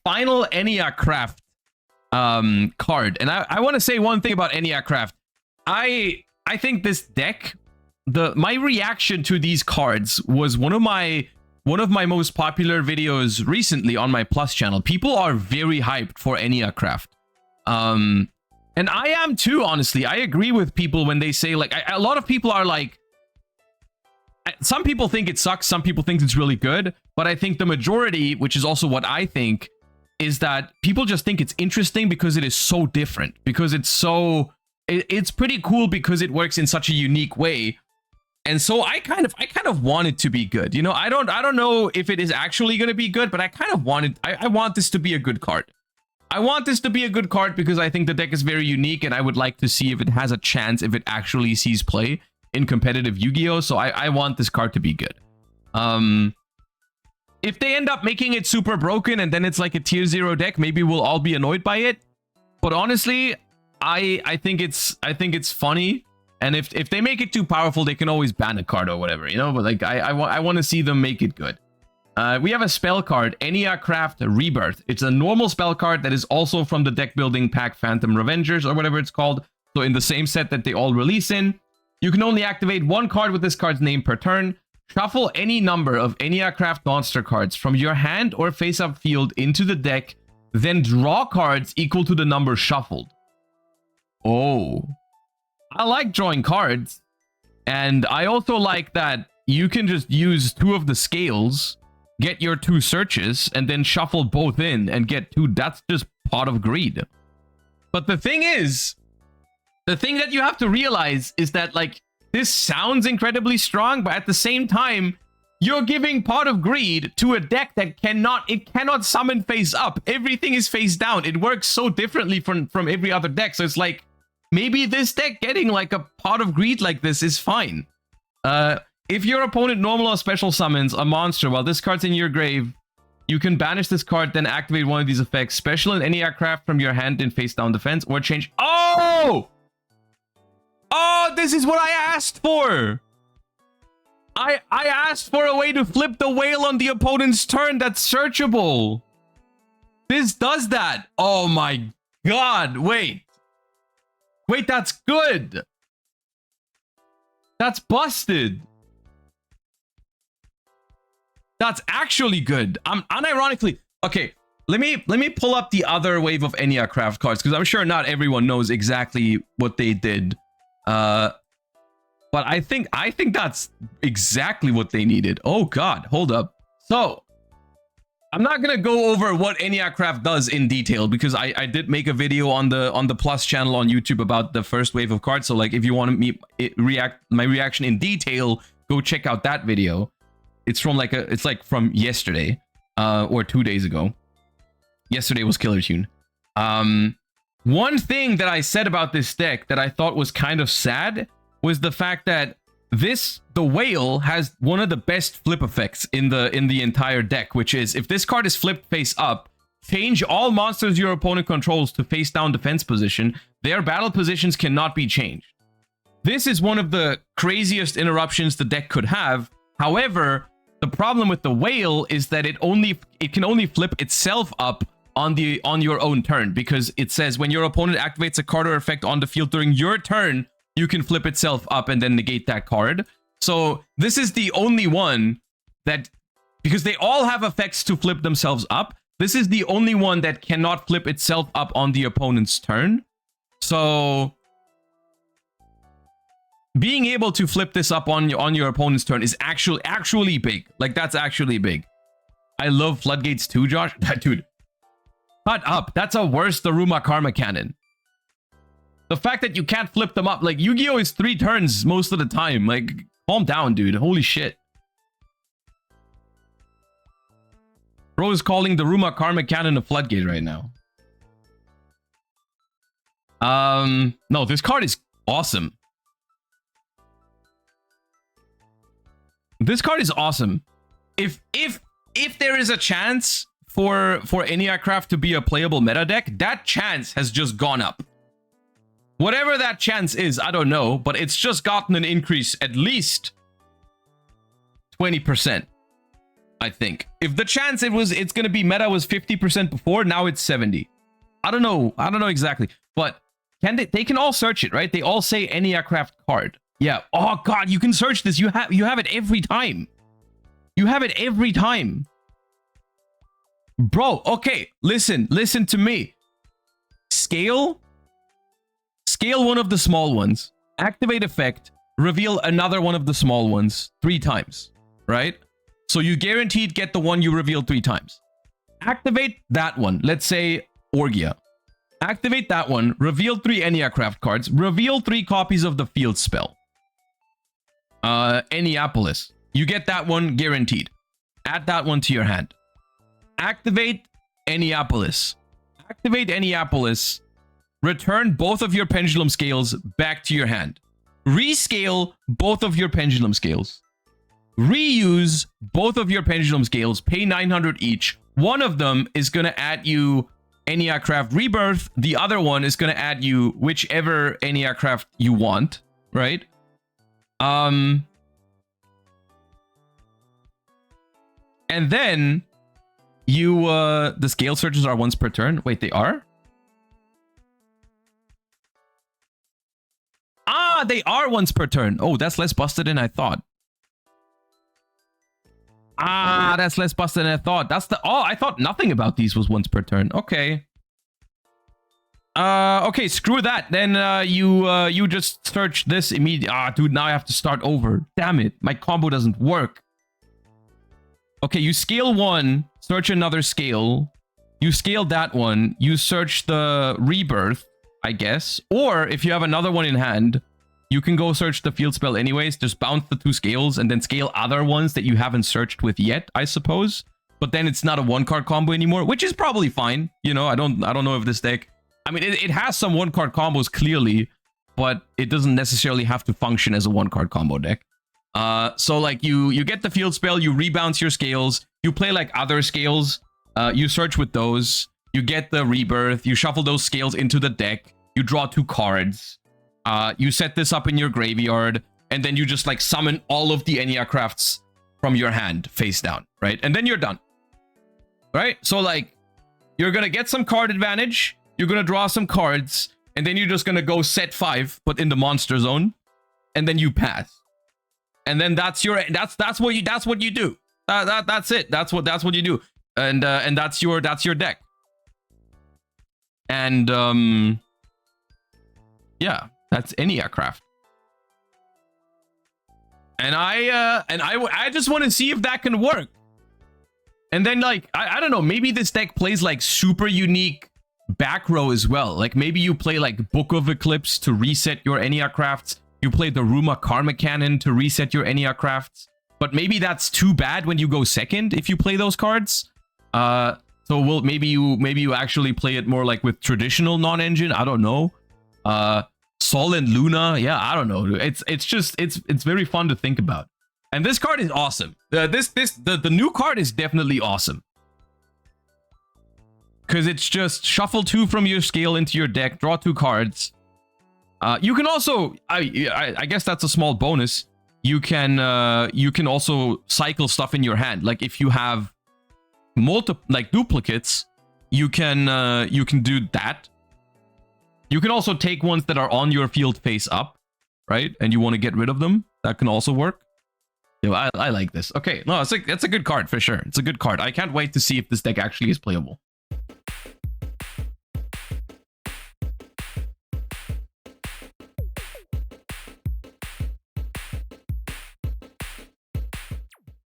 final Enneacraft card. And I want to say one thing about Enneacraft. I think this deck, my reaction to these cards was one of my most popular videos recently on my Plus channel. People are very hyped for Enneacraft. And I am too, honestly. I agree with people when they say, like, a lot of people are like, some people think it sucks, some people think it's really good, but I think the majority, which is also what I think, is that people just think it's interesting because it is so different, because it's pretty cool because it works in such a unique way. And so I kind of want it to be good. You know, I don't know if it is actually going to be good, but I kind of want it. I want this to be a good card. I want this to be a good card because I think the deck is very unique, and I would like to see if it has a chance, if it actually sees play in competitive Yu-Gi-Oh! So I want this card to be good. If they end up making it super broken and then it's like a tier 0 deck, maybe we'll all be annoyed by it. But honestly, I think it's funny. And if they make it too powerful, they can always ban a card or whatever, you know? But like, I want to see them make it good. We have a spell card, Enneacraft Rebirth. It's a normal spell card that is also from the deck building pack Phantom Revengers or whatever it's called. So in the same set that they all release in. You can only activate one card with this card's name per turn. Shuffle any number of Enneacraft monster cards from your hand or face-up field into the deck, then draw cards equal to the number shuffled. Oh. I like drawing cards. And I also like that you can just use 2 of the scales, get your 2 searches, and then shuffle both in and get 2. That's just Pot of Greed. But the thing is, the thing that you have to realize is that, like, this sounds incredibly strong, but at the same time, you're giving Pot of Greed to a deck that cannot summon face up. Everything is face down. It works so differently from every other deck. So it's like, maybe this deck getting like a Pot of Greed like this is fine. If your opponent normal or special summons a monster while this card's in your grave, you can banish this card, then activate one of these effects. Special in Enneacraft from your hand in face down defense, or change. Oh! Oh, this is what I asked for! I asked for a way to flip the whale on the opponent's turn that's searchable. This does that. Oh my god, wait. Wait, that's good. That's busted. That's actually good. I'm unironically... Okay, let me pull up the other wave of Enneacraft cards, because I'm sure not everyone knows exactly what they did. But I think that's exactly what they needed. Oh god, hold up. So, I'm not gonna go over what Enneacraft does in detail, because I did make a video on the Plus channel on YouTube about the first wave of cards. So like, if you want me my reaction in detail, go check out that video. It's from like from yesterday, or 2 days ago. Yesterday was Killer Tune. One thing that I said about this deck that I thought was kind of sad was the fact that the whale has one of the best flip effects in the entire deck, which is if this card is flipped face up, change all monsters your opponent controls to face down defense position. Their battle positions cannot be changed. This is one of the craziest interruptions the deck could have. However, the problem with the whale is that it can only flip itself up on your own turn, because it says when your opponent activates a card or effect on the field during your turn, you can flip itself up and then negate that card. So this is the only one that, because they all have effects to flip themselves up, this is the only one that cannot flip itself up on the opponent's turn. So being able to flip this up on your opponent's turn is actually big. Like, that's actually big. I love Floodgates too, Josh. Dude, shut up. That's a worse Daruma Karma Cannon. The fact that you can't flip them up, like, Yu-Gi-Oh! Is 3 turns most of the time. Like, calm down, dude. Holy shit. Bro is calling the Daruma Karma Cannon a floodgate right now. No, this card is awesome. This card is awesome. If there is a chance for Enneacraft to be a playable meta deck, that chance has just gone up. Whatever that chance is, I don't know, but it's just gotten an increase at least 20%. I think. If the chance it's gonna be meta was 50% before, now it's 70. I don't know. I don't know exactly. But they can all search it, right? They all say Enneacraft card. Yeah. Oh god, you can search this. You have it every time. You have it every time. Bro, okay. Listen to me. Scale one of the small ones. Activate effect. Reveal another one of the small ones 3 times, right? So you guaranteed get the one you revealed 3 times. Activate that one. Let's say Yugioh. Activate that one. Reveal 3 Enneacraft cards. Reveal 3 copies of the field spell. Enneapolis. You get that one guaranteed. Add that one to your hand. Activate Enneapolis. Activate Enneapolis. Return both of your pendulum scales back to your hand. Rescale both of your pendulum scales. Reuse both of your pendulum scales. Pay 900 each. One of them is going to add you Enneacraft Rebirth. The other one is going to add you whichever Enneacraft you want, right? And then you the scale searches are once per turn. Wait, they are? Ah, they are once per turn. Oh, that's less busted than I thought. Ah, that's less busted than I thought. That's the... Oh, I thought nothing about these was once per turn. Okay. Okay, screw that. Then you just search this immediately. Ah, dude, now I have to start over. Damn it. My combo doesn't work. Okay, you scale one, search another scale. You scale that one. You search the Rebirth, I guess. Or if you have another one in hand, you can go search the field spell anyways. Just bounce the 2 scales and then scale other ones that you haven't searched with yet, I suppose. But then it's not a 1-card combo anymore, which is probably fine. You know, I don't know if this deck... I mean, it has some 1-card combos clearly, but it doesn't necessarily have to function as a 1-card combo deck. So like you get the field spell, you rebounce your scales, you play like other scales, you search with those, you get the Rebirth, you shuffle those scales into the deck, you draw 2 cards, you set this up in your graveyard, and then you just like summon all of the Enneacrafts from your hand face down, right? And then you're done. Right? So like you're gonna get some card advantage, you're gonna draw some cards, and then you're just gonna go set 5, but in the monster zone, and then you pass. And then that's what you do. That's it. That's what you do. And that's your deck. And yeah, that's Enneacraft. And I just want to see if that can work. And then like I don't know, maybe this deck plays like super unique back row as well. Like maybe you play like Book of Eclipse to reset your Enneacrafts. You play the Ruma Karma Cannon to reset your Enneacrafts. But maybe that's too bad when you go second if you play those cards. So maybe you actually play it more like with traditional non-engine. I don't know. Sol and Luna. Yeah, I don't know. It's very fun to think about. And this card is awesome. The new card is definitely awesome. Because it's just shuffle 2 from your scale into your deck, draw 2 cards. You can also, I guess that's a small bonus. You can also cycle stuff in your hand. Like if you have duplicates, you can do that. You can also take ones that are on your field face up, right? And you want to get rid of them. That can also work. Yo, I like this. Okay, no, it's a good card for sure. It's a good card. I can't wait to see if this deck actually is playable.